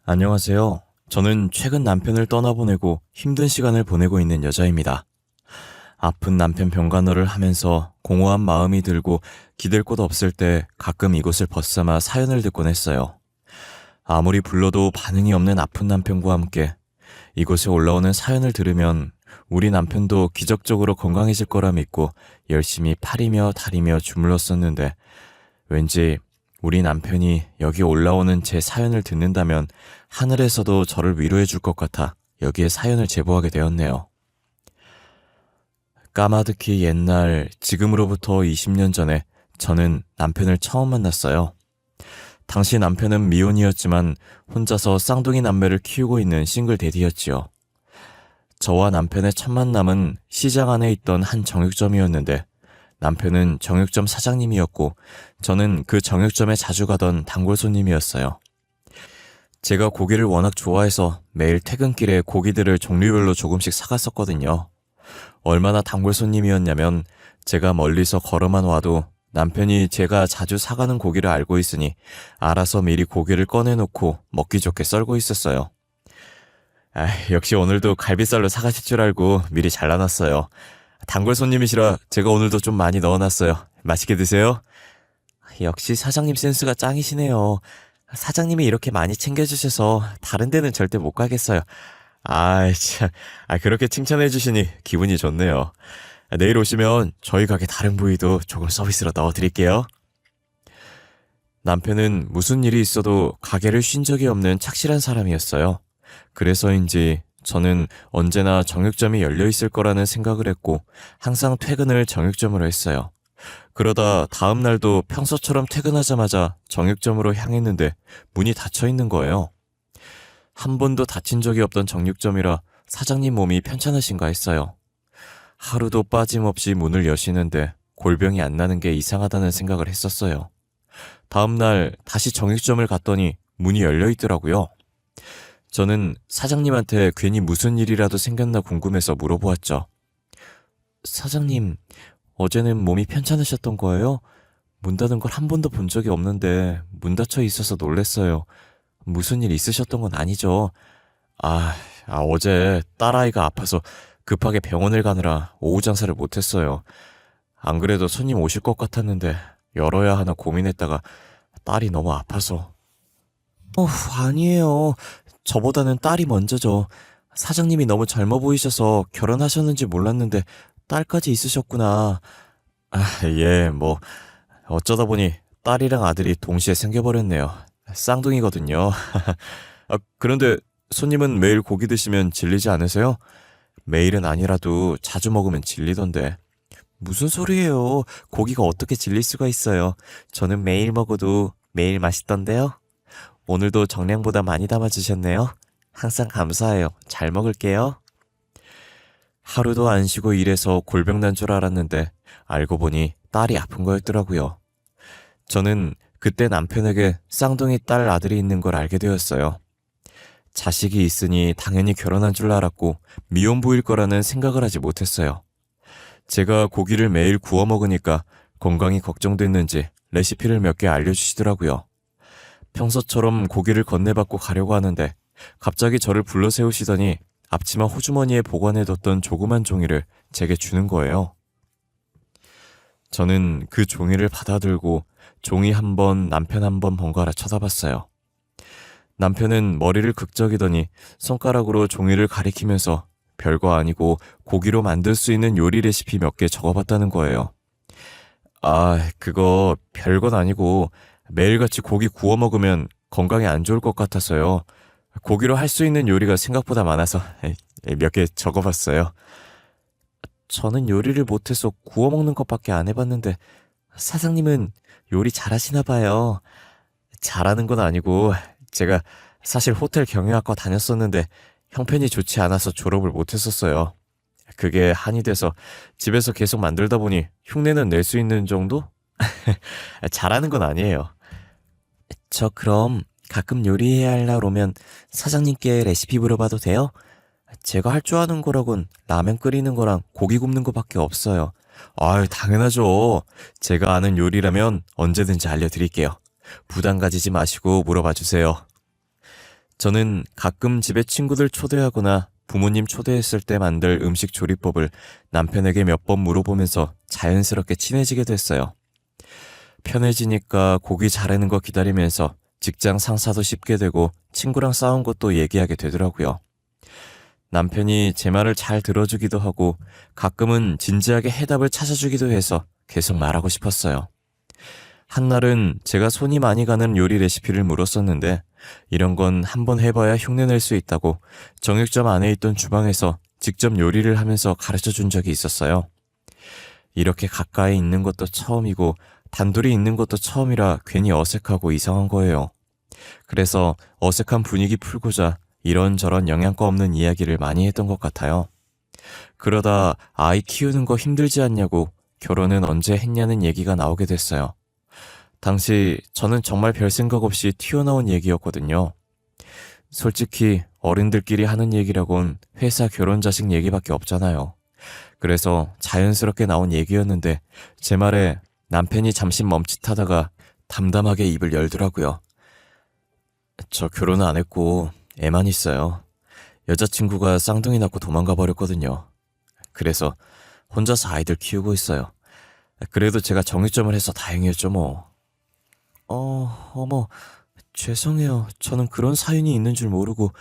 안녕하세요. 저는 최근 남편을 떠나보내고 힘든 시간을 보내고 있는 여자입니다. 아픈 남편 병간호를 하면서 공허한 마음이 들고 기댈 곳 없을 때 가끔 이곳을 벗삼아 사연을 듣곤 했어요. 아무리 불러도 반응이 없는 아픈 남편과 함께 이곳에 올라오는 사연을 들으면 우리 남편도 기적적으로 건강해질 거라 믿고 열심히 팔이며 다리며 주물렀었는데 왠지 우리 남편이 여기 올라오는 제 사연을 듣는다면 하늘에서도 저를 위로해 줄 것 같아 여기에 사연을 제보하게 되었네요. 까마득히 옛날 지금으로부터 20년 전에 저는 남편을 처음 만났어요. 당시 남편은 미혼이었지만 혼자서 쌍둥이 남매를 키우고 있는 싱글 대디였지요. 저와 남편의 첫 만남은 시장 안에 있던 한 정육점이었는데 남편은 정육점 사장님이었고 저는 그 정육점에 자주 가던 단골 손님이었어요. 제가 고기를 워낙 좋아해서 매일 퇴근길에 고기들을 종류별로 조금씩 사갔었거든요. 얼마나 단골 손님이었냐면 제가 멀리서 걸어만 와도 남편이 제가 자주 사가는 고기를 알고 있으니 알아서 미리 고기를 꺼내놓고 먹기 좋게 썰고 있었어요. 역시 오늘도 갈비살로 사가실 줄 알고 미리 잘라놨어요. 단골 손님이시라 제가 오늘도 좀 많이 넣어놨어요. 맛있게 드세요. 역시 사장님 센스가 짱이시네요. 사장님이 이렇게 많이 챙겨주셔서 다른 데는 절대 못 가겠어요. 참. 그렇게 칭찬해 주시니 기분이 좋네요. 내일 오시면 저희 가게 다른 부위도 조금 서비스로 넣어드릴게요. 남편은 무슨 일이 있어도 가게를 쉰 적이 없는 착실한 사람이었어요. 그래서인지 저는 언제나 정육점이 열려 있을 거라는 생각을 했고 항상 퇴근을 정육점으로 했어요. 그러다 다음 날도 평소처럼 퇴근하자마자 정육점으로 향했는데 문이 닫혀 있는 거예요. 한 번도 다친 적이 없던 정육점이라 사장님 몸이 편찮으신가 했어요. 하루도 빠짐없이 문을 여시는데 골병이 안 나는 게 이상하다는 생각을 했었어요. 다음 날 다시 정육점을 갔더니 문이 열려 있더라고요. 저는 사장님한테 괜히 무슨 일이라도 생겼나 궁금해서 물어보았죠. 사장님, 어제는 몸이 편찮으셨던 거예요? 문 닫은 걸 한 번도 본 적이 없는데 문 닫혀 있어서 놀랬어요. 무슨 일 있으셨던 건 아니죠? 어제 딸아이가 아파서 급하게 병원을 가느라 오후 장사를 못했어요. 안 그래도 손님 오실 것 같았는데 열어야 하나 고민했다가 딸이 너무 아파서. 아니에요. 저보다는 딸이 먼저죠. 사장님이 너무 젊어 보이셔서 결혼하셨는지 몰랐는데 딸까지 있으셨구나. 어쩌다 보니 딸이랑 아들이 동시에 생겨버렸네요. 쌍둥이거든요. 그런데 손님은 매일 고기 드시면 질리지 않으세요? 매일은 아니라도 자주 먹으면 질리던데. 무슨 소리예요? 고기가 어떻게 질릴 수가 있어요? 저는 매일 먹어도 매일 맛있던데요? 오늘도 정량보다 많이 담아주셨네요. 항상 감사해요. 잘 먹을게요. 하루도 안 쉬고 일해서 골병 난 줄 알았는데 알고 보니 딸이 아픈 거였더라고요. 저는 그때 남편에게 쌍둥이 딸 아들이 있는 걸 알게 되었어요. 자식이 있으니 당연히 결혼한 줄 알았고 미혼부일 거라는 생각을 하지 못했어요. 제가 고기를 매일 구워 먹으니까 건강이 걱정됐는지 레시피를 몇 개 알려주시더라고요. 평소처럼 고기를 건네받고 가려고 하는데 갑자기 저를 불러 세우시더니 앞치마 호주머니에 보관해뒀던 조그만 종이를 제게 주는 거예요. 저는 그 종이를 받아들고 종이 한 번, 남편 한 번 번갈아 쳐다봤어요. 남편은 머리를 극적이더니 손가락으로 종이를 가리키면서 별거 아니고 고기로 만들 수 있는 요리 레시피 몇 개 적어봤다는 거예요. 그거 별건 아니고 매일같이 고기 구워 먹으면 건강에 안 좋을 것 같아서요. 고기로 할 수 있는 요리가 생각보다 많아서 몇 개 적어봤어요. 저는 요리를 못해서 구워 먹는 것밖에 안 해봤는데 사장님은 요리 잘하시나 봐요. 잘하는 건 아니고 제가 사실 호텔 경영학과 다녔었는데 형편이 좋지 않아서 졸업을 못했었어요. 그게 한이 돼서 집에서 계속 만들다 보니 흉내는 낼 수 있는 정도? 잘하는 건 아니에요. 저 그럼 가끔 요리해야 할 날 오면 사장님께 레시피 물어봐도 돼요? 제가 할 줄 아는 거라곤 라면 끓이는 거랑 고기 굽는 거밖에 없어요. 당연하죠. 제가 아는 요리라면 언제든지 알려드릴게요. 부담 가지지 마시고 물어봐 주세요. 저는 가끔 집에 친구들 초대하거나 부모님 초대했을 때 만들 음식 조리법을 남편에게 몇 번 물어보면서 자연스럽게 친해지게 됐어요. 편해지니까 고기 자르는 거 기다리면서 직장 상사도 쉽게 되고 친구랑 싸운 것도 얘기하게 되더라고요. 남편이 제 말을 잘 들어주기도 하고 가끔은 진지하게 해답을 찾아주기도 해서 계속 말하고 싶었어요. 한날은 제가 손이 많이 가는 요리 레시피를 물었었는데 이런 건 한번 해봐야 흉내낼 수 있다고 정육점 안에 있던 주방에서 직접 요리를 하면서 가르쳐 준 적이 있었어요. 이렇게 가까이 있는 것도 처음이고 단둘이 있는 것도 처음이라 괜히 어색하고 이상한 거예요. 그래서 어색한 분위기 풀고자 이런저런 영양가 없는 이야기를 많이 했던 것 같아요. 그러다 아이 키우는 거 힘들지 않냐고 결혼은 언제 했냐는 얘기가 나오게 됐어요. 당시 저는 정말 별 생각 없이 튀어나온 얘기였거든요. 솔직히 어른들끼리 하는 얘기라곤 회사 결혼 자식 얘기밖에 없잖아요. 그래서 자연스럽게 나온 얘기였는데 제 말에 남편이 잠시 멈칫하다가 담담하게 입을 열더라고요. 저 결혼은 안 했고 애만 있어요. 여자친구가 쌍둥이 낳고 도망가 버렸거든요. 그래서 혼자서 아이들 키우고 있어요. 그래도 제가 정육점을 해서 다행이었죠 뭐. 어머, 죄송해요. 저는 그런 사연이 있는 줄 모르고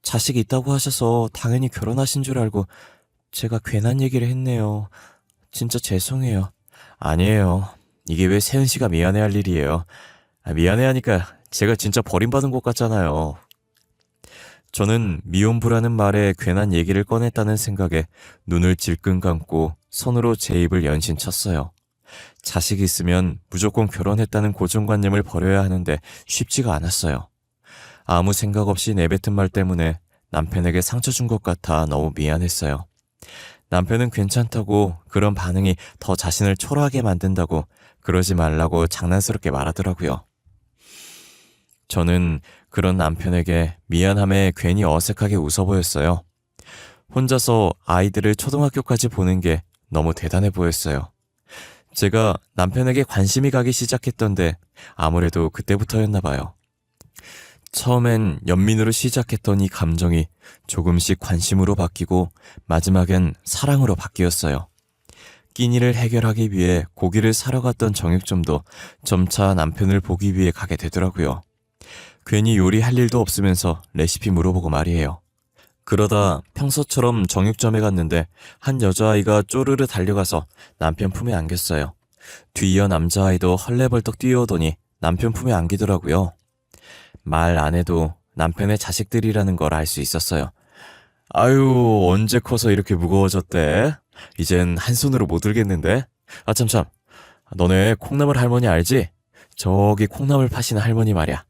자식이 있다고 하셔서 당연히 결혼하신 줄 알고 제가 괜한 얘기를 했네요. 진짜 죄송해요. 아니에요. 이게 왜 세은 씨가 미안해할 일이에요. 미안해하니까 제가 진짜 버림받은 것 같잖아요. 저는 미혼부라는 말에 괜한 얘기를 꺼냈다는 생각에 눈을 질끈 감고 손으로 제 입을 연신 쳤어요. 자식이 있으면 무조건 결혼했다는 고정관념을 버려야 하는데 쉽지가 않았어요. 아무 생각 없이 내뱉은 말 때문에 남편에게 상처 준 것 같아 너무 미안했어요. 남편은 괜찮다고 그런 반응이 더 자신을 초라하게 만든다고 그러지 말라고 장난스럽게 말하더라고요. 저는 그런 남편에게 미안함에 괜히 어색하게 웃어 보였어요. 혼자서 아이들을 초등학교까지 보는 게 너무 대단해 보였어요. 제가 남편에게 관심이 가기 시작했던데 아무래도 그때부터였나 봐요. 처음엔 연민으로 시작했던 이 감정이 조금씩 관심으로 바뀌고 마지막엔 사랑으로 바뀌었어요. 끼니를 해결하기 위해 고기를 사러 갔던 정육점도 점차 남편을 보기 위해 가게 되더라고요. 괜히 요리할 일도 없으면서 레시피 물어보고 말이에요. 그러다 평소처럼 정육점에 갔는데 한 여자아이가 쪼르르 달려가서 남편 품에 안겼어요. 뒤이어 남자아이도 헐레벌떡 뛰어오더니 남편 품에 안기더라고요. 말 안 해도 남편의 자식들이라는 걸 알 수 있었어요. 아유, 언제 커서 이렇게 무거워졌대? 이젠 한 손으로 못 들겠는데? 아, 참. 너네 콩나물 할머니 알지? 저기 콩나물 파시는 할머니 말이야.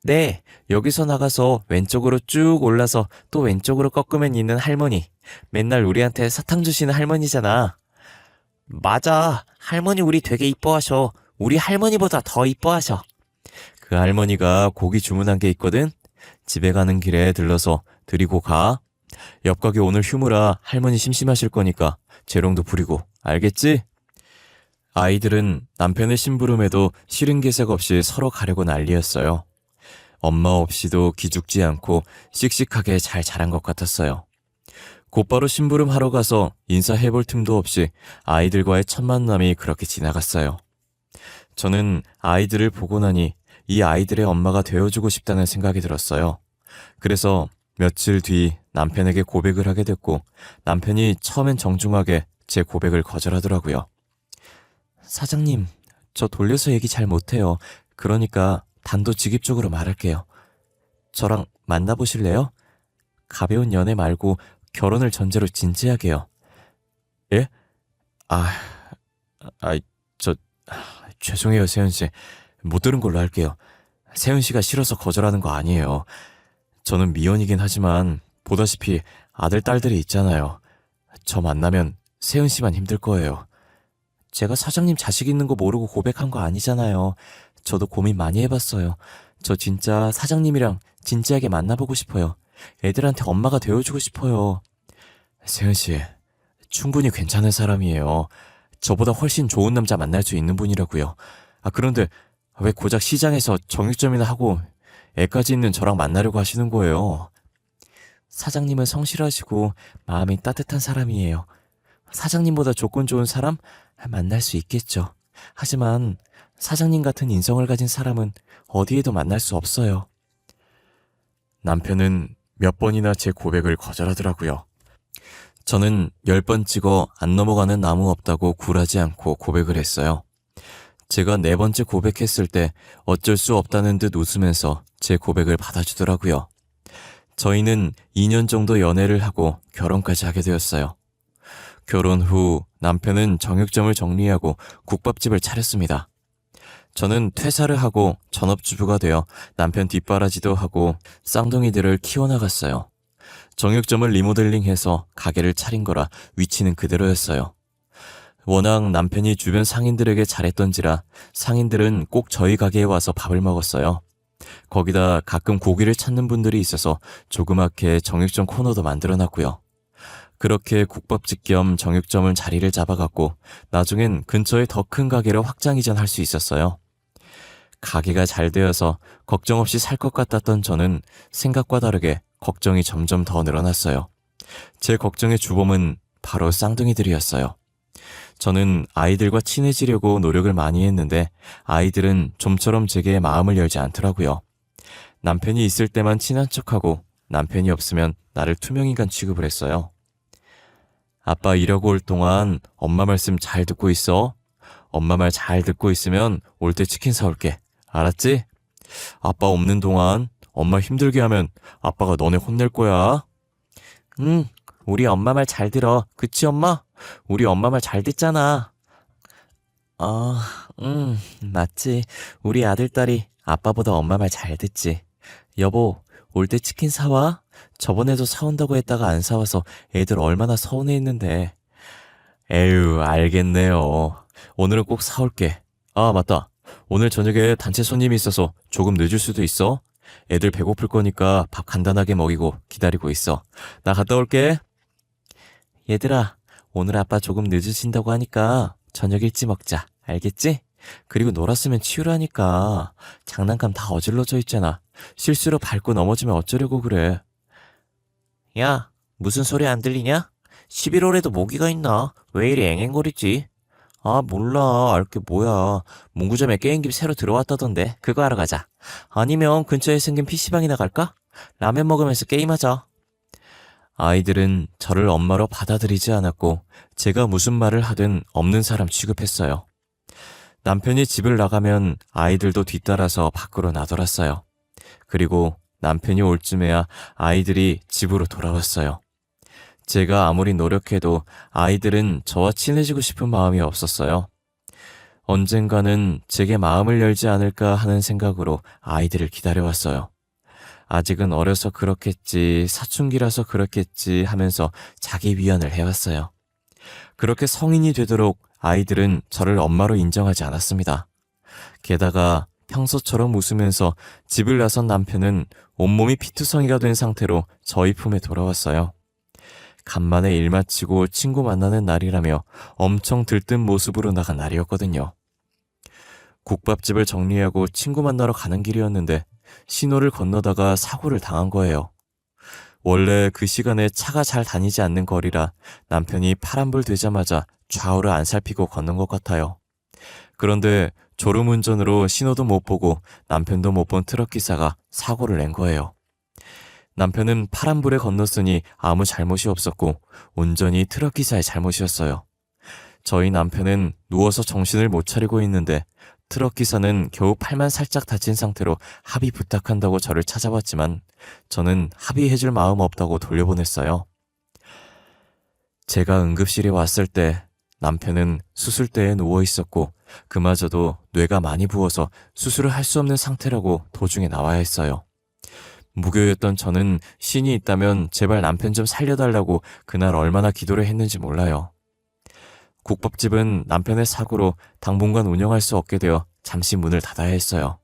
네, 여기서 나가서 왼쪽으로 쭉 올라서 또 왼쪽으로 꺾으면 있는 할머니. 맨날 우리한테 사탕 주시는 할머니잖아. 맞아. 할머니 우리 되게 이뻐하셔. 우리 할머니보다 더 이뻐하셔. 그 할머니가 고기 주문한 게 있거든? 집에 가는 길에 들러서 드리고 가. 옆 가게 오늘 휴무라 할머니 심심하실 거니까 재롱도 부리고, 알겠지? 아이들은 남편의 심부름에도 싫은 기색 없이 서로 가려고 난리였어요. 엄마 없이도 기죽지 않고 씩씩하게 잘 자란 것 같았어요. 곧바로 심부름 하러 가서 인사해볼 틈도 없이 아이들과의 첫 만남이 그렇게 지나갔어요. 저는 아이들을 보고 나니 이 아이들의 엄마가 되어주고 싶다는 생각이 들었어요. 그래서 며칠 뒤 남편에게 고백을 하게 됐고 남편이 처음엔 정중하게 제 고백을 거절하더라고요. 사장님, 저 돌려서 얘기 잘 못해요. 그러니까 단도직입적으로 말할게요. 저랑 만나보실래요? 가벼운 연애 말고 결혼을 전제로 진지하게요. 예? 죄송해요, 세은씨. 못 들은 걸로 할게요. 세은씨가 싫어서 거절하는 거 아니에요. 저는 미혼이긴 하지만 보다시피 아들, 딸들이 있잖아요. 저 만나면 세은씨만 힘들 거예요. 제가 사장님 자식 있는 거 모르고 고백한 거 아니잖아요. 저도 고민 많이 해봤어요. 저 진짜 사장님이랑 진지하게 만나보고 싶어요. 애들한테 엄마가 되어주고 싶어요. 세은씨, 충분히 괜찮은 사람이에요. 저보다 훨씬 좋은 남자 만날 수 있는 분이라고요. 그런데 왜 고작 시장에서 정육점이나 하고 애까지 있는 저랑 만나려고 하시는 거예요. 사장님은 성실하시고 마음이 따뜻한 사람이에요. 사장님보다 조건 좋은 사람 만날 수 있겠죠. 하지만 사장님 같은 인성을 가진 사람은 어디에도 만날 수 없어요. 남편은 몇 번이나 제 고백을 거절하더라고요. 저는 10번 찍어 안 넘어가는 나무 없다고 굴하지 않고 고백을 했어요. 제가 4번째 고백했을 때 어쩔 수 없다는 듯 웃으면서 제 고백을 받아주더라고요. 저희는 2년 정도 연애를 하고 결혼까지 하게 되었어요. 결혼 후 남편은 정육점을 정리하고 국밥집을 차렸습니다. 저는 퇴사를 하고 전업주부가 되어 남편 뒷바라지도 하고 쌍둥이들을 키워나갔어요. 정육점을 리모델링해서 가게를 차린 거라 위치는 그대로였어요. 워낙 남편이 주변 상인들에게 잘했던지라 상인들은 꼭 저희 가게에 와서 밥을 먹었어요. 거기다 가끔 고기를 찾는 분들이 있어서 조그맣게 정육점 코너도 만들어놨고요. 그렇게 국밥집 겸 정육점은 자리를 잡아갔고 나중엔 근처에 더 큰 가게로 확장 이전할 수 있었어요. 가게가 잘 되어서 걱정 없이 살 것 같았던 저는 생각과 다르게 걱정이 점점 더 늘어났어요. 제 걱정의 주범은 바로 쌍둥이들이었어요. 저는 아이들과 친해지려고 노력을 많이 했는데 아이들은 좀처럼 제게 마음을 열지 않더라고요. 남편이 있을 때만 친한 척하고 남편이 없으면 나를 투명인간 취급을 했어요. 아빠 일하고 올 동안 엄마 말씀 잘 듣고 있어. 엄마 말 잘 듣고 있으면 올 때 치킨 사올게. 알았지? 아빠 없는 동안 엄마 힘들게 하면 아빠가 너네 혼낼 거야. 응, 우리 엄마 말 잘 들어. 그치 엄마? 우리 엄마 말 잘 듣잖아. 맞지. 우리 아들딸이 아빠보다 엄마 말 잘 듣지. 여보, 올 때 치킨 사와? 저번에도 사온다고 했다가 안 사와서 애들 얼마나 서운해했는데. 에휴, 알겠네요. 오늘은 꼭 사올게. 아, 맞다. 오늘 저녁에 단체 손님이 있어서 조금 늦을 수도 있어. 애들 배고플 거니까 밥 간단하게 먹이고 기다리고 있어. 나 갔다 올게. 얘들아, 오늘 아빠 조금 늦으신다고 하니까 저녁 일찍 먹자. 알겠지? 그리고 놀았으면 치우라니까. 장난감 다 어질러져 있잖아. 실수로 밟고 넘어지면 어쩌려고 그래. 야, 무슨 소리 안 들리냐? 11월에도 모기가 있나? 왜 이리 앵앵거리지? 아, 몰라. 알게 뭐야. 문구점에 게임기 새로 들어왔다던데. 그거 하러 가자. 아니면 근처에 생긴 PC방이나 갈까? 라면 먹으면서 게임하자. 아이들은 저를 엄마로 받아들이지 않았고 제가 무슨 말을 하든 없는 사람 취급했어요. 남편이 집을 나가면 아이들도 뒤따라서 밖으로 나돌았어요. 그리고 남편이 올 쯤에야 아이들이 집으로 돌아왔어요. 제가 아무리 노력해도 아이들은 저와 친해지고 싶은 마음이 없었어요. 언젠가는 제게 마음을 열지 않을까 하는 생각으로 아이들을 기다려왔어요. 아직은 어려서 그렇겠지, 사춘기라서 그렇겠지 하면서 자기 위안을 해왔어요. 그렇게 성인이 되도록 아이들은 저를 엄마로 인정하지 않았습니다. 게다가 평소처럼 웃으면서 집을 나선 남편은 온몸이 피투성이가 된 상태로 저희 품에 돌아왔어요. 간만에 일 마치고 친구 만나는 날이라며 엄청 들뜬 모습으로 나간 날이었거든요. 국밥집을 정리하고 친구 만나러 가는 길이었는데 신호를 건너다가 사고를 당한 거예요. 원래 그 시간에 차가 잘 다니지 않는 거리라 남편이 파란불 되자마자 좌우를 안 살피고 걷는 것 같아요. 그런데 졸음운전으로 신호도 못 보고 남편도 못 본 트럭 기사가 사고를 낸 거예요. 남편은 파란불에 건넜으니 아무 잘못이 없었고 온전히 트럭 기사의 잘못이었어요. 저희 남편은 누워서 정신을 못 차리고 있는데 트럭 기사는 겨우 팔만 살짝 다친 상태로 합의 부탁한다고 저를 찾아왔지만 저는 합의해줄 마음 없다고 돌려보냈어요. 제가 응급실에 왔을 때 남편은 수술대에 누워 있었고 그마저도 뇌가 많이 부어서 수술을 할 수 없는 상태라고 도중에 나와야 했어요. 무교였던 저는 신이 있다면 제발 남편 좀 살려달라고 그날 얼마나 기도를 했는지 몰라요. 국밥집은 남편의 사고로 당분간 운영할 수 없게 되어 잠시 문을 닫아야 했어요.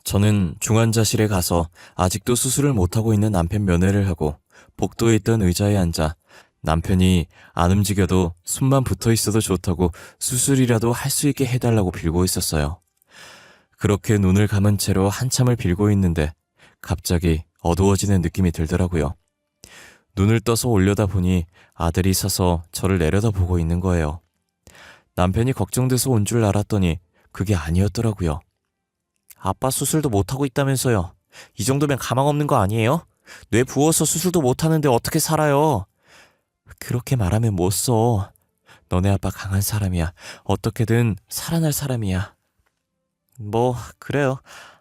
저는 중환자실에 가서 아직도 수술을 못하고 있는 남편 면회를 하고 복도에 있던 의자에 앉아 남편이 안 움직여도 숨만 붙어 있어도 좋다고 수술이라도 할 수 있게 해달라고 빌고 있었어요. 그렇게 눈을 감은 채로 한참을 빌고 있는데 갑자기 어두워지는 느낌이 들더라고요. 눈을 떠서 올려다보니 아들이 서서 저를 내려다보고 있는 거예요. 남편이 걱정돼서 온 줄 알았더니 그게 아니었더라고요. 아빠 수술도 못하고 있다면서요. 이 정도면 가망 없는 거 아니에요? 뇌 부어서 수술도 못하는데 어떻게 살아요? 그렇게 말하면 못 써. 너네 아빠 강한 사람이야. 어떻게든 살아날 사람이야. 뭐 그래요.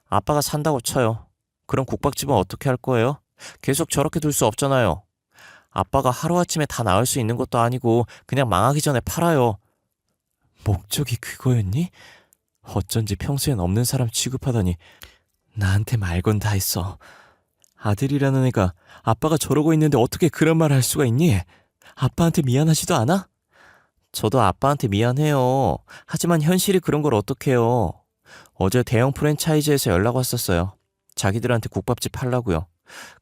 아빠가 산다고 쳐요. 그럼 국밥집은 어떻게 할 거예요? 계속 저렇게 둘 수 없잖아요. 아빠가 하루아침에 다 나을 수 있는 것도 아니고 그냥 망하기 전에 팔아요. 목적이 그거였니? 어쩐지 평소엔 없는 사람 취급하더니 나한테 말건 다 했어. 아들이라는 애가 아빠가 저러고 있는데 어떻게 그런 말을 할 수가 있니? 아빠한테 미안하지도 않아? 저도 아빠한테 미안해요. 하지만 현실이 그런 걸 어떡해요. 어제 대형 프랜차이즈에서 연락 왔었어요. 자기들한테 국밥집 하려고요.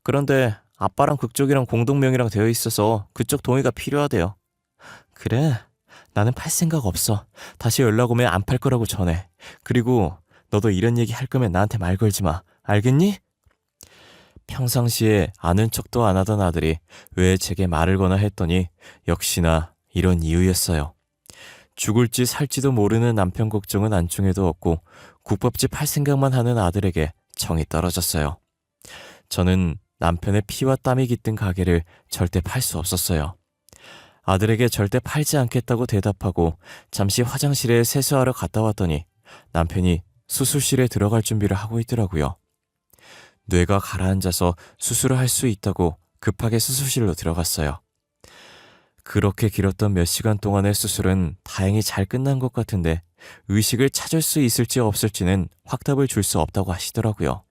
그런데 아빠랑 그쪽이랑 공동명의랑 되어 있어서 그쪽 동의가 필요하대요. 그래? 나는 팔 생각 없어. 다시 연락 오면 안 팔 거라고 전해. 그리고 너도 이런 얘기 할 거면 나한테 말 걸지 마. 알겠니? 평상시에 아는 척도 안 하던 아들이 왜 제게 말을 거나 했더니 역시나 이런 이유였어요. 죽을지 살지도 모르는 남편 걱정은 안중에도 없고 국밥집 할 생각만 하는 아들에게 정이 떨어졌어요. 저는 남편의 피와 땀이 깃든 가게를 절대 팔 수 없었어요. 아들에게 절대 팔지 않겠다고 대답하고 잠시 화장실에 세수하러 갔다 왔더니 남편이 수술실에 들어갈 준비를 하고 있더라고요. 뇌가 가라앉아서 수술을 할 수 있다고 급하게 수술실로 들어갔어요. 그렇게 길었던 몇 시간 동안의 수술은 다행히 잘 끝난 것 같은데 의식을 찾을 수 있을지 없을지는 확답을 줄 수 없다고 하시더라고요.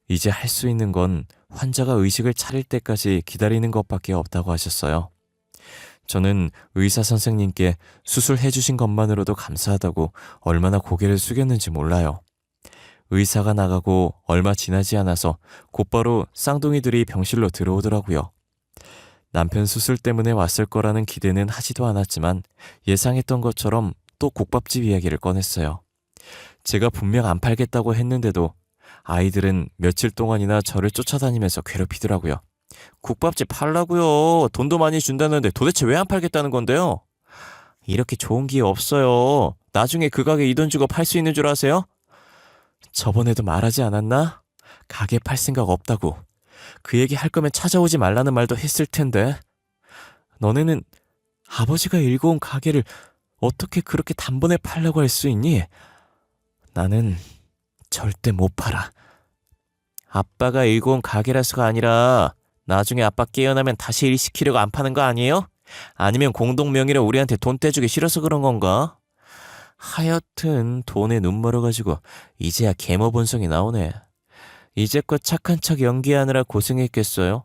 이제 할 수 있는 건 환자가 의식을 차릴 때까지 기다리는 것밖에 없다고 하셨어요. 저는 의사 선생님께 수술해 주신 것만으로도 감사하다고 얼마나 고개를 숙였는지 몰라요. 의사가 나가고 얼마 지나지 않아서 곧바로 쌍둥이들이 병실로 들어오더라고요. 남편 수술 때문에 왔을 거라는 기대는 하지도 않았지만 예상했던 것처럼 또 국밥집 이야기를 꺼냈어요. 제가 분명 안 팔겠다고 했는데도 아이들은 며칠 동안이나 저를 쫓아다니면서 괴롭히더라고요. 국밥집 팔라고요. 돈도 많이 준다는데 도대체 왜 안 팔겠다는 건데요? 이렇게 좋은 기회 없어요. 나중에 그 가게 이 돈 주고 팔 수 있는 줄 아세요? 저번에도 말하지 않았나? 가게 팔 생각 없다고. 그 얘기 할 거면 찾아오지 말라는 말도 했을 텐데. 너네는 아버지가 일궈온 가게를 어떻게 그렇게 단번에 팔려고 할 수 있니? 나는 절대 못 팔아. 아빠가 일궈온 가게라서가 아니라 나중에 아빠 깨어나면 다시 일 시키려고 안 파는 거 아니에요? 아니면 공동명의로 우리한테 돈 떼주기 싫어서 그런 건가? 하여튼 돈에 눈 멀어가지고 이제야 계모 본성이 나오네. 이제껏 착한 척 연기하느라 고생했겠어요?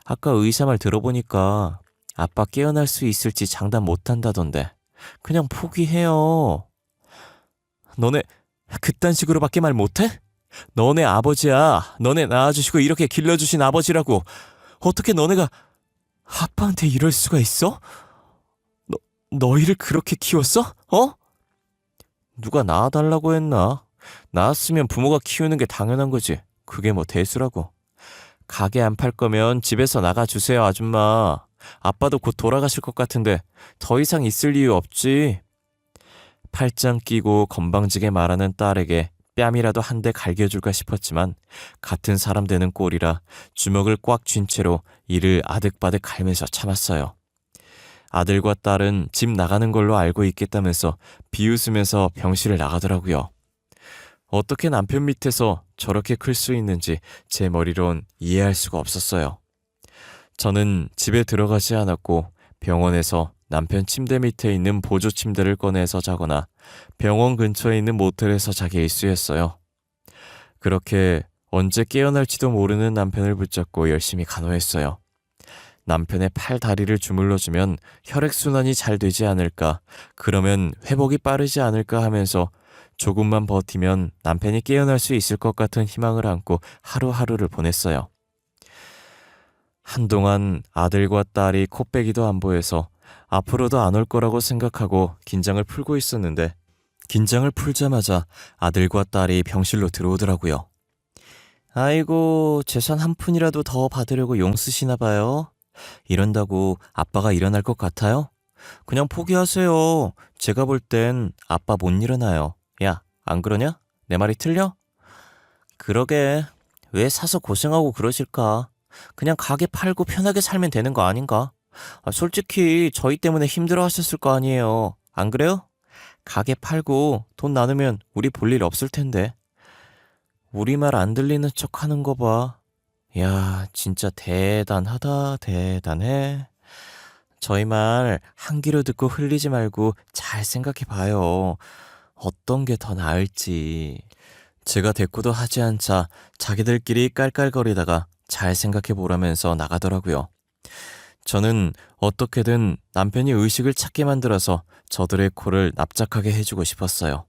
아까 의사 말 들어보니까 아빠 깨어날 수 있을지 장담 못한다던데 그냥 포기해요. 너네 그딴 식으로밖에 말 못해? 너네 아버지야. 너네 낳아주시고 이렇게 길러주신 아버지라고. 어떻게 너네가 아빠한테 이럴 수가 있어? 너희를 그렇게 키웠어? 어? 누가 낳아달라고 했나? 낳았으면 부모가 키우는 게 당연한 거지. 그게 뭐 대수라고. 가게 안 팔 거면 집에서 나가주세요, 아줌마. 아빠도 곧 돌아가실 것 같은데 더 이상 있을 이유 없지. 팔짱 끼고 건방지게 말하는 딸에게 뺨이라도 한 대 갈겨줄까 싶었지만 같은 사람 되는 꼴이라 주먹을 꽉 쥔 채로 이를 아득바득 갈면서 참았어요. 아들과 딸은 집 나가는 걸로 알고 있겠다면서 비웃으면서 병실을 나가더라고요. 어떻게 남편 밑에서 저렇게 클 수 있는지 제 머리론 이해할 수가 없었어요. 저는 집에 들어가지 않았고 병원에서 남편 침대 밑에 있는 보조 침대를 꺼내서 자거나 병원 근처에 있는 모텔에서 자기 일쑤였어요. 그렇게 언제 깨어날지도 모르는 남편을 붙잡고 열심히 간호했어요. 남편의 팔 다리를 주물러주면 혈액순환이 잘 되지 않을까, 그러면 회복이 빠르지 않을까 하면서 조금만 버티면 남편이 깨어날 수 있을 것 같은 희망을 안고 하루하루를 보냈어요. 한동안 아들과 딸이 코빼기도 안 보여서 앞으로도 안 올 거라고 생각하고 긴장을 풀고 있었는데 긴장을 풀자마자 아들과 딸이 병실로 들어오더라고요. 아이고, 재산 한 푼이라도 더 받으려고 용 쓰시나 봐요. 이런다고 아빠가 일어날 것 같아요? 그냥 포기하세요. 제가 볼 땐 아빠 못 일어나요. 야, 안 그러냐? 내 말이 틀려? 그러게. 왜 사서 고생하고 그러실까? 그냥 가게 팔고 편하게 살면 되는 거 아닌가? 솔직히 저희 때문에 힘들어 하셨을 거 아니에요. 안 그래요? 가게 팔고 돈 나누면 우리 볼 일 없을 텐데. 우리 말 안 들리는 척 하는 거 봐. 야, 진짜 대단하다, 대단해. 저희 말 한 귀로 듣고 흘리지 말고 잘 생각해 봐요. 어떤 게 더 나을지. 제가 대꾸도 하지 않자 자기들끼리 깔깔거리다가 잘 생각해 보라면서 나가더라고요. 저는 어떻게든 남편이 의식을 찾게 만들어서 저들의 코를 납작하게 해주고 싶었어요.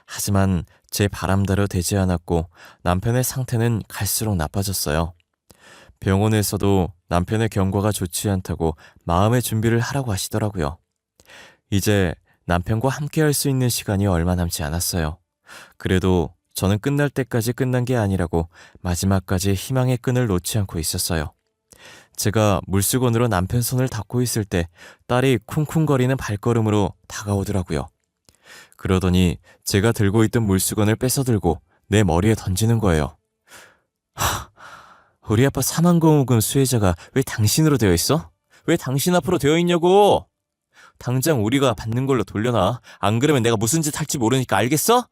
하지만 제 바람대로 되지 않았고 남편의 상태는 갈수록 나빠졌어요. 병원에서도 남편의 경과가 좋지 않다고 마음의 준비를 하라고 하시더라고요. 이제 남편과 함께 할 수 있는 시간이 얼마 남지 않았어요. 그래도 저는 끝날 때까지 끝난 게 아니라고 마지막까지 희망의 끈을 놓지 않고 있었어요. 제가 물수건으로 남편 손을 닦고 있을 때 딸이 쿵쿵거리는 발걸음으로 다가오더라고요. 그러더니 제가 들고 있던 물수건을 뺏어들고 내 머리에 던지는 거예요. 우리 아빠 사망보험금 수혜자가 왜 당신으로 되어 있어? 왜 당신 앞으로 되어 있냐고! 당장 우리가 받는 걸로 돌려놔. 안 그러면 내가 무슨 짓 할지 모르니까 알겠어?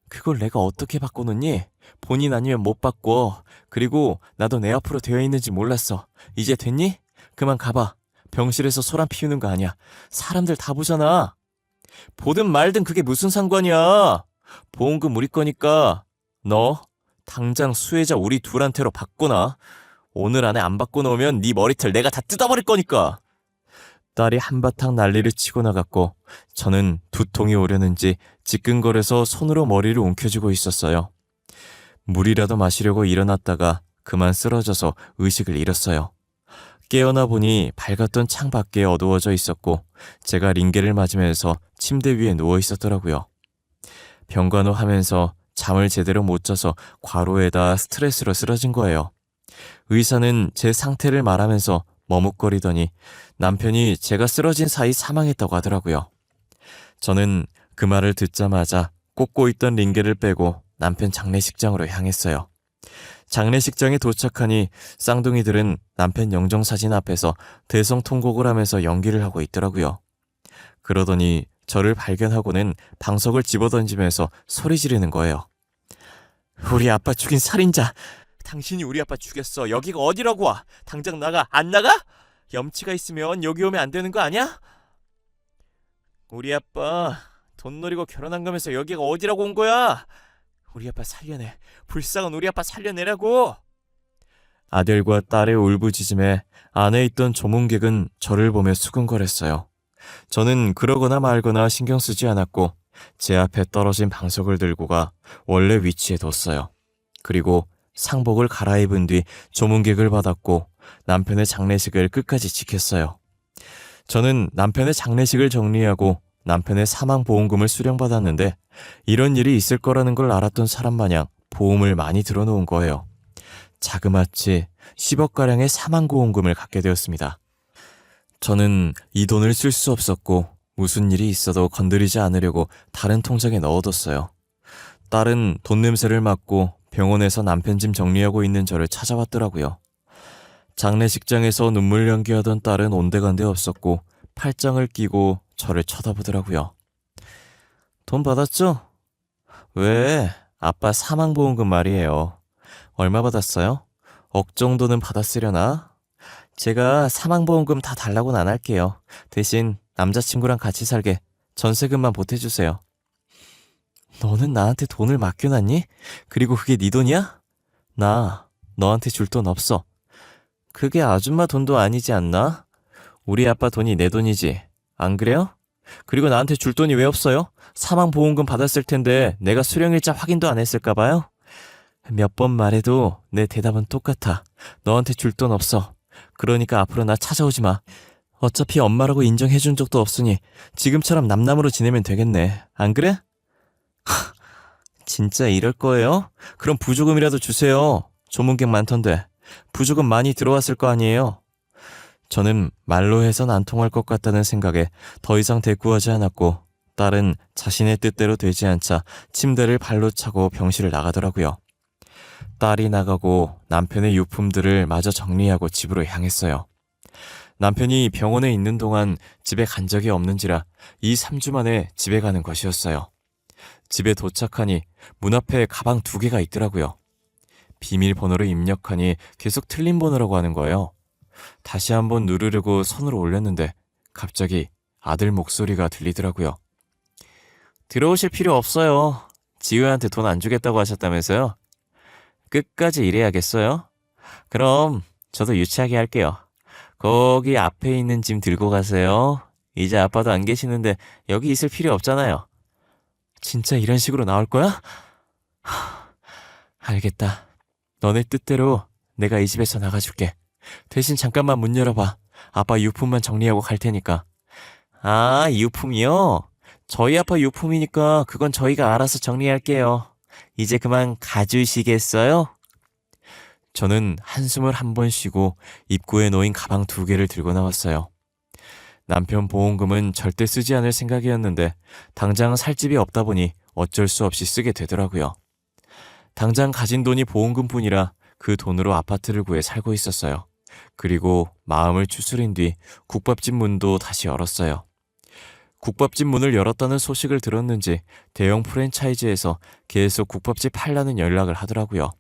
그걸 내가 어떻게 바꿔놓니? 본인 아니면 못 바꿔. 그리고 나도 내 앞으로 되어 있는지 몰랐어. 이제 됐니? 그만 가봐. 병실에서 소란 피우는 거 아니야. 사람들 다 보잖아. 보든 말든 그게 무슨 상관이야. 보험금 우리 거니까 너 당장 수혜자 우리 둘한테로 바꿔놔. 오늘 안에 안 바꿔놓으면 네 머리털 내가 다 뜯어버릴 거니까. 딸이 한바탕 난리를 치고 나갔고 저는 두통이 오려는지 지끈거려서 손으로 머리를 움켜쥐고 있었어요. 물이라도 마시려고 일어났다가 그만 쓰러져서 의식을 잃었어요. 깨어나 보니 밝았던 창 밖에 어두워져 있었고 제가 링게를 맞으면서 침대 위에 누워 있었더라고요. 병간호 하면서 잠을 제대로 못 자서 과로에다 스트레스로 쓰러진 거예요. 의사는 제 상태를 말하면서 머뭇거리더니 남편이 제가 쓰러진 사이 사망했다고 하더라고요. 저는 그 말을 듣자마자 꽂고 있던 링게를 빼고 남편 장례식장으로 향했어요. 장례식장에 도착하니 쌍둥이들은 남편 영정사진 앞에서 대성통곡을 하면서 연기를 하고 있더라고요. 그러더니 저를 발견하고는 방석을 집어던지면서 소리 지르는 거예요. 우리 아빠 죽인 살인자! 당신이 우리 아빠 죽였어. 여기가 어디라고 와? 당장 나가. 안 나가? 염치가 있으면 여기 오면 안 되는 거 아니야? 우리 아빠 돈 노리고 결혼한 거면서 여기가 어디라고 온 거야? 우리 아빠 살려내. 불쌍한 우리 아빠 살려내라고. 아들과 딸의 울부짖음에 안에 있던 조문객은 저를 보며 수근거렸어요. 저는 그러거나 말거나 신경 쓰지 않았고 제 앞에 떨어진 방석을 들고 가 원래 위치에 뒀어요. 그리고 상복을 갈아입은 뒤 조문객을 받았고 남편의 장례식을 끝까지 지켰어요. 저는 남편의 장례식을 정리하고 남편의 사망보험금을 수령받았는데 이런 일이 있을 거라는 걸 알았던 사람 마냥 보험을 많이 들어놓은 거예요. 자그마치 10억가량의 사망보험금을 갖게 되었습니다. 저는 이 돈을 쓸 수 없었고 무슨 일이 있어도 건드리지 않으려고 다른 통장에 넣어뒀어요. 딸은 돈 냄새를 맡고 병원에서 남편 짐 정리하고 있는 저를 찾아왔더라고요. 장례식장에서 눈물 연기하던 딸은 온데간데 없었고 팔짱을 끼고 저를 쳐다보더라고요. 돈 받았죠? 왜? 아빠 사망보험금 말이에요. 얼마 받았어요? 억 정도는 받았으려나? 제가 사망보험금 다 달라고는 안 할게요. 대신 남자친구랑 같이 살게 전세금만 보태주세요. 너는 나한테 돈을 맡겨놨니? 그리고 그게 네 돈이야? 나 너한테 줄 돈 없어. 그게 아줌마 돈도 아니지 않나? 우리 아빠 돈이 내 돈이지. 안 그래요? 그리고 나한테 줄 돈이 왜 없어요? 사망보험금 받았을 텐데 내가 수령일자 확인도 안 했을까 봐요? 몇 번 말해도 내 대답은 똑같아. 너한테 줄 돈 없어. 그러니까 앞으로 나 찾아오지 마. 어차피 엄마라고 인정해준 적도 없으니 지금처럼 남남으로 지내면 되겠네. 안 그래? 진짜 이럴 거예요? 그럼 부조금이라도 주세요. 조문객 많던데. 부조금 많이 들어왔을 거 아니에요? 저는 말로 해선 안 통할 것 같다는 생각에 더 이상 대꾸하지 않았고 딸은 자신의 뜻대로 되지 않자 침대를 발로 차고 병실을 나가더라고요. 딸이 나가고 남편의 유품들을 마저 정리하고 집으로 향했어요. 남편이 병원에 있는 동안 집에 간 적이 없는지라 2, 3주 만에 집에 가는 것이었어요. 집에 도착하니 문 앞에 가방 2개가 있더라고요. 비밀번호를 입력하니 계속 틀린 번호라고 하는 거예요. 다시 한번 누르려고 손을 올렸는데 갑자기 아들 목소리가 들리더라고요. 들어오실 필요 없어요. 지우한테 돈 안 주겠다고 하셨다면서요? 끝까지 일해야겠어요? 그럼 저도 유치하게 할게요. 거기 앞에 있는 짐 들고 가세요. 이제 아빠도 안 계시는데 여기 있을 필요 없잖아요. 진짜 이런 식으로 나올 거야? 알겠다. 너네 뜻대로 내가 이 집에서 나가줄게. 대신 잠깐만 문 열어봐. 아빠 유품만 정리하고 갈 테니까. 아, 유품이요? 저희 아빠 유품이니까 그건 저희가 알아서 정리할게요. 이제 그만 가주시겠어요? 저는 한숨을 한 번 쉬고 입구에 놓인 가방 2개를 들고 나왔어요. 남편 보험금은 절대 쓰지 않을 생각이었는데 당장 살 집이 없다 보니 어쩔 수 없이 쓰게 되더라고요. 당장 가진 돈이 보험금뿐이라 그 돈으로 아파트를 구해 살고 있었어요. 그리고 마음을 추스린 뒤 국밥집 문도 다시 열었어요. 국밥집 문을 열었다는 소식을 들었는지 대형 프랜차이즈에서 계속 국밥집 팔라는 연락을 하더라고요.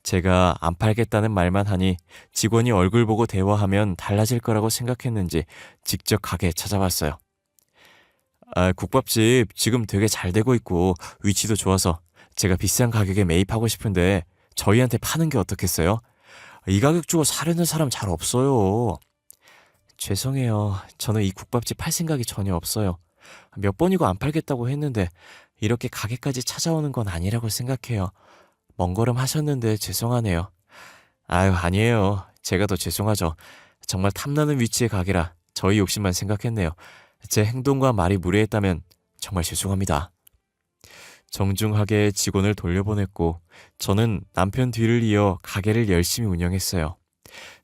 제가 안 팔겠다는 말만 하니 직원이 얼굴 보고 대화하면 달라질 거라고 생각했는지 직접 가게에 찾아왔어요. 국밥집 지금 되게 잘 되고 있고 위치도 좋아서 제가 비싼 가격에 매입하고 싶은데 저희한테 파는 게 어떻겠어요? 이 가격 주고 사려는 사람 잘 없어요. 죄송해요. 저는 이 국밥집 팔 생각이 전혀 없어요. 몇 번이고 안 팔겠다고 했는데 이렇게 가게까지 찾아오는 건 아니라고 생각해요. 먼 걸음 하셨는데 죄송하네요. 아유, 아니에요. 제가 더 죄송하죠. 정말 탐나는 위치의 가게라 저희 욕심만 생각했네요. 제 행동과 말이 무례했다면 정말 죄송합니다. 정중하게 직원을 돌려보냈고 저는 남편 뒤를 이어 가게를 열심히 운영했어요.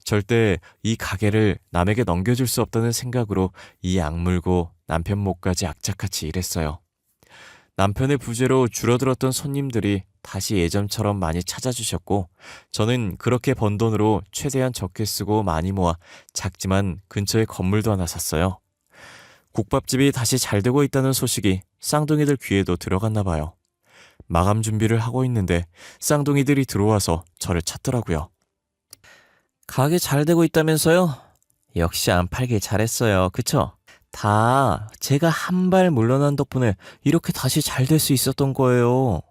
절대 이 가게를 남에게 넘겨줄 수 없다는 생각으로 이 악물고 남편 목까지 악착같이 일했어요. 남편의 부재로 줄어들었던 손님들이 다시 예전처럼 많이 찾아주셨고 저는 그렇게 번 돈으로 최대한 적게 쓰고 많이 모아 작지만 근처에 건물도 하나 샀어요. 국밥집이 다시 잘 되고 있다는 소식이 쌍둥이들 귀에도 들어갔나 봐요. 마감 준비를 하고 있는데 쌍둥이들이 들어와서 저를 찾더라고요. 가게 잘 되고 있다면서요? 역시 안 팔길 잘했어요. 그쵸? 다 제가 한 발 물러난 덕분에 이렇게 다시 잘 될 수 있었던 거예요.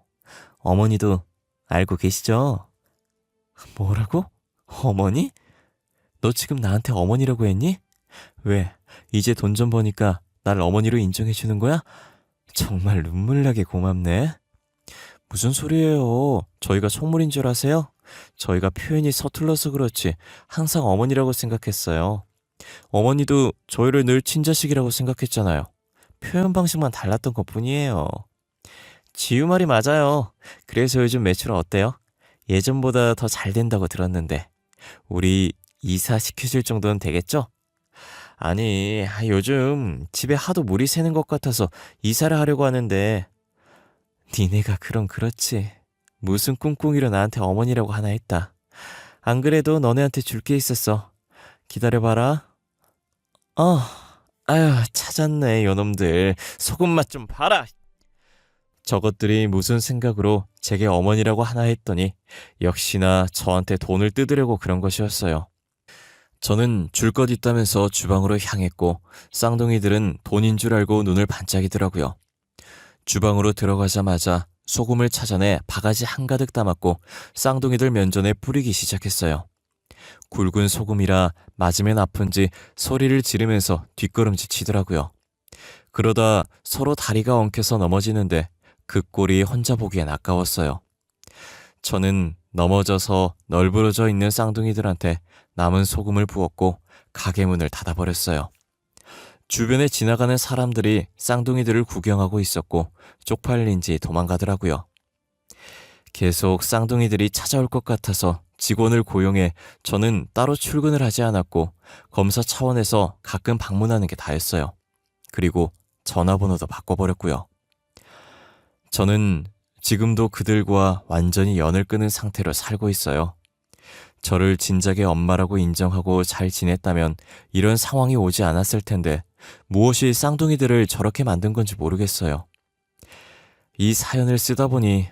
어머니도 알고 계시죠? 뭐라고? 어머니? 너 지금 나한테 어머니라고 했니? 왜? 이제 돈 좀 버니까 날 어머니로 인정해 주는 거야? 정말 눈물나게 고맙네. 무슨 소리예요? 저희가 속물인 줄 아세요? 저희가 표현이 서툴러서 그렇지 항상 어머니라고 생각했어요. 어머니도 저희를 늘 친자식이라고 생각했잖아요. 표현 방식만 달랐던 것뿐이에요. 지우 말이 맞아요. 그래서 요즘 매출 어때요? 예전보다 더 잘 된다고 들었는데 우리 이사 시켜줄 정도는 되겠죠? 아니, 요즘 집에 하도 물이 새는 것 같아서 이사를 하려고 하는데 니네가 그럼 그렇지. 무슨 꿍꿍이로 나한테 어머니라고 하나 했다. 안 그래도 너네한테 줄 게 있었어. 기다려봐라. 아유, 찾았네, 요놈들. 소금 맛 좀 봐라. 저것들이 무슨 생각으로 제게 어머니라고 하나 했더니 역시나 저한테 돈을 뜯으려고 그런 것이었어요. 저는 줄 것 있다면서 주방으로 향했고 쌍둥이들은 돈인 줄 알고 눈을 반짝이더라고요. 주방으로 들어가자마자 소금을 찾아내 바가지 한가득 담았고 쌍둥이들 면전에 뿌리기 시작했어요. 굵은 소금이라 맞으면 아픈지 소리를 지르면서 뒷걸음질 치더라고요. 그러다 서로 다리가 엉켜서 넘어지는데 그 꼴이 혼자 보기엔 아까웠어요. 저는 넘어져서 널브러져 있는 쌍둥이들한테 남은 소금을 부었고 가게 문을 닫아버렸어요. 주변에 지나가는 사람들이 쌍둥이들을 구경하고 있었고 쪽팔린지 도망가더라고요. 계속 쌍둥이들이 찾아올 것 같아서 직원을 고용해 저는 따로 출근을 하지 않았고 검사 차원에서 가끔 방문하는 게 다였어요. 그리고 전화번호도 바꿔버렸고요. 저는 지금도 그들과 완전히 연을 끊은 상태로 살고 있어요. 저를 진작에 엄마라고 인정하고 잘 지냈다면 이런 상황이 오지 않았을 텐데 무엇이 쌍둥이들을 저렇게 만든 건지 모르겠어요. 이 사연을 쓰다 보니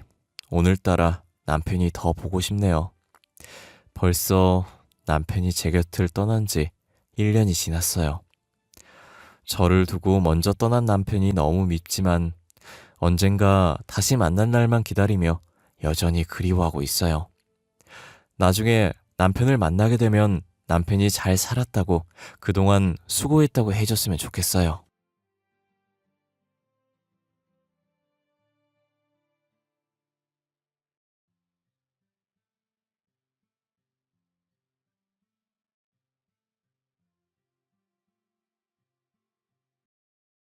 오늘따라 남편이 더 보고 싶네요. 벌써 남편이 제 곁을 떠난 지 1년이 지났어요. 저를 두고 먼저 떠난 남편이 너무 밉지만 언젠가 다시 만난 날만 기다리며 여전히 그리워하고 있어요. 나중에 남편을 만나게 되면 남편이 잘 살았다고 그동안 수고했다고 해줬으면 좋겠어요.